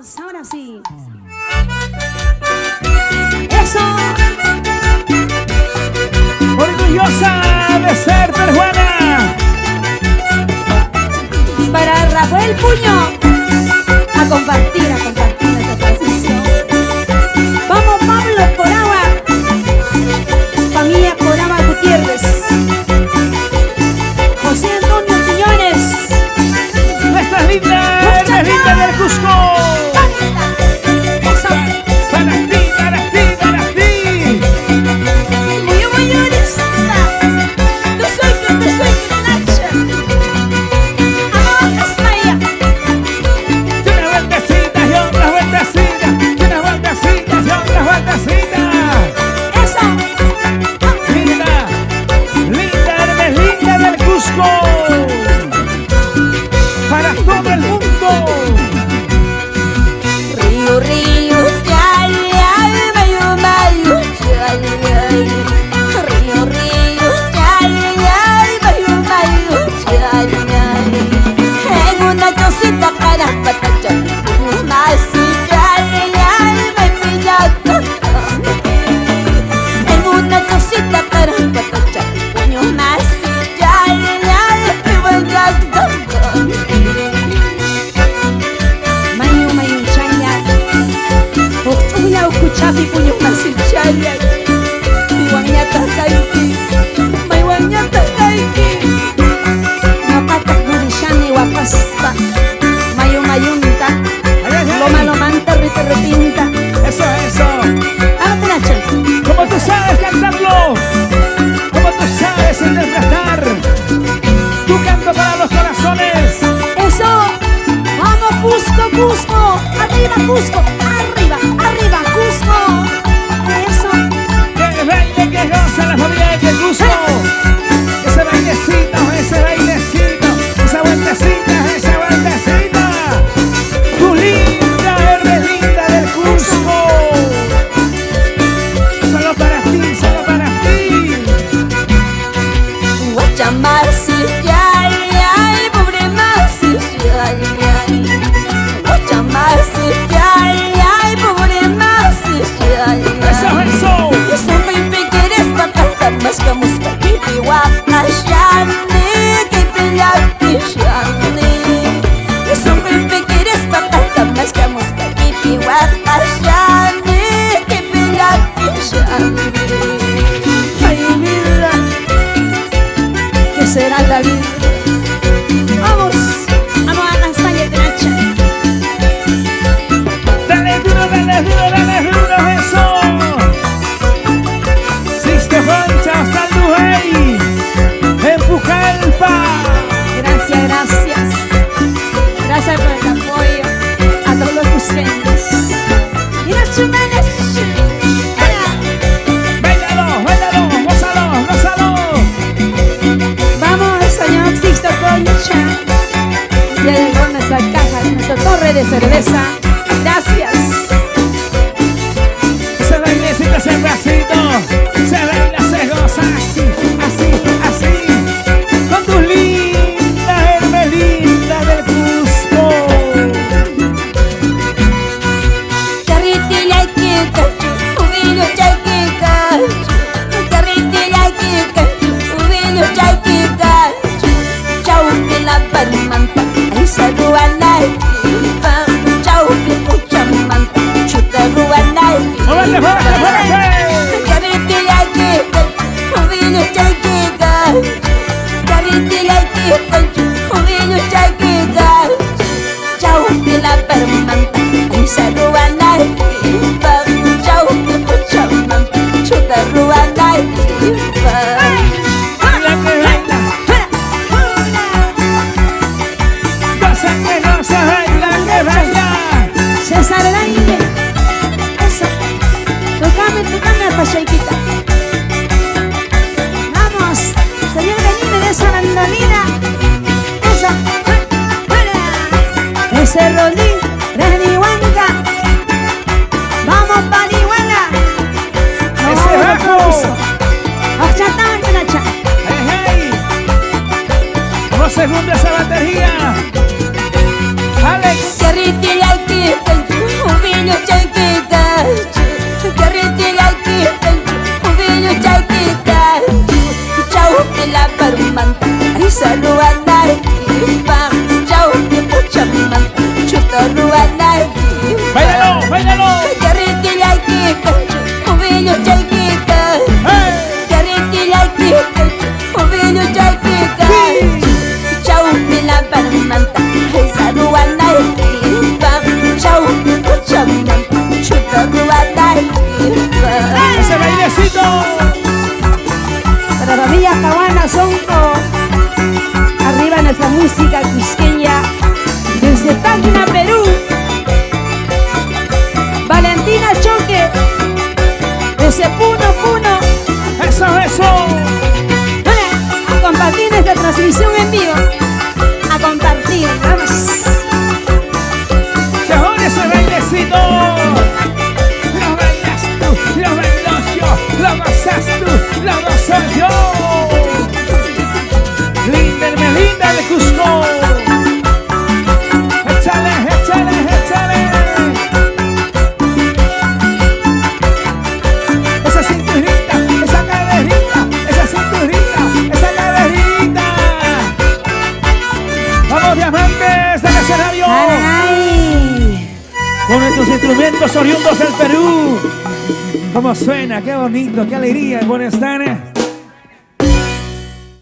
Vamos, ahora sí. Eso. Orgullosa de ser peruana. Para Rafael Puño. A compartir esta transmisión. Vamos, Pablo Coraba. Familia Coraba Gutiérrez. José Antonio Quiñones. Nuestras lindas del Cusco. Para ti, para ti, para ti. Muy honesta. Tú soy Nacha. Amor, Maya. Una vueltecita y otra vueltecita. Una vueltecita y otra vueltecita. Eso. Linda, eres linda del Cusco. Para todo el mundo. Río, río, yay, ay, mayo, mayo, yay, ay. Río, río, yay, ay, mayo, mayo, yay, ay. En una cosita para patacha, más yay, ay, me pillado. En una cosita para patacha, más yay, ay, me pillado. Kuchapi punya masih jaya, iwangnya tak kaiki, maiwangnya tak kaiki. Napatak burishani wapasta, mayu-mayunta, loma-lomanta riterretinta. Eso. Ano Nacha? Como tú sabes cantarlo, como tú sabes interpretar, tu canto para los corazones. Eso, vamos Cusco, arriba Cusco, arriba Cusco. Eso, Que baile, que goza la familia de Cusco. Ese bailecito, esa vueltecita. Tu linda, eres linda del Cusco. Solo para ti. Guachamasi, ay, pobre Masi, ay. Guachamasi, ay, pobre Masi, ay. Eso. Yo siempre quieres patata, mas kamu pipi wakashani, kipilapishani. Yo siempre quieres patata, mas kamu pipi wakashani, kipilapishani. Ay, vida, ¿qué será la vida? Vamos a lanzar el Nacha. Dale duro, eso. Siste Foncha hasta el Dujey. En Pucallpa. Gracias por el apoyo a todos los cusqueños. Y los chumenes. Bailalo, gózalo. Vamos, señor Sixto Concha. Ya llegó nuestra caja, nuestra torre de cerveza. Gracias. Se bailecito, ese bracito. Se baila, se goza así. Con tus lindas hermelitas del Cusco. Carretilla chica, jubilio chiquita. Carretilla chica, jubilio chiquita. Chau que la barmanta, ay saruanay. Chau que pucha manta, chuta ruanay. Carretilla chica, jubilio chiquita. Carretilla chica, jubilio chiquita. Chau que la barmanta, ay saruanay. Chau que pucha manta, chuta ruanay. Baila que baila. Goza que baila. César Laine. Eso. Tocame la pachequita. Vamos. Señor Benítez de esa bandolina. Eso. Ese rolín. Renihuanca. Vamos, Panihuana. Ese bajo. Ochatán, Nacha. Hey. 2 segundos esa batería. Alex. Carretilla chica, Pablito. Lo bailas tú, lo bailo yo, lo gozas tú, lo gozo yo. Linda Hermelinda de Cusco. Échale, échale, échale. Esa cinturita, esa caderita, esa cinturita, esa caderita. Vamos, diamantes del escenario. Ay. Con estos instrumentos oriundos del Perú. Cómo suena, qué bonito, qué alegría. Buenas tardes.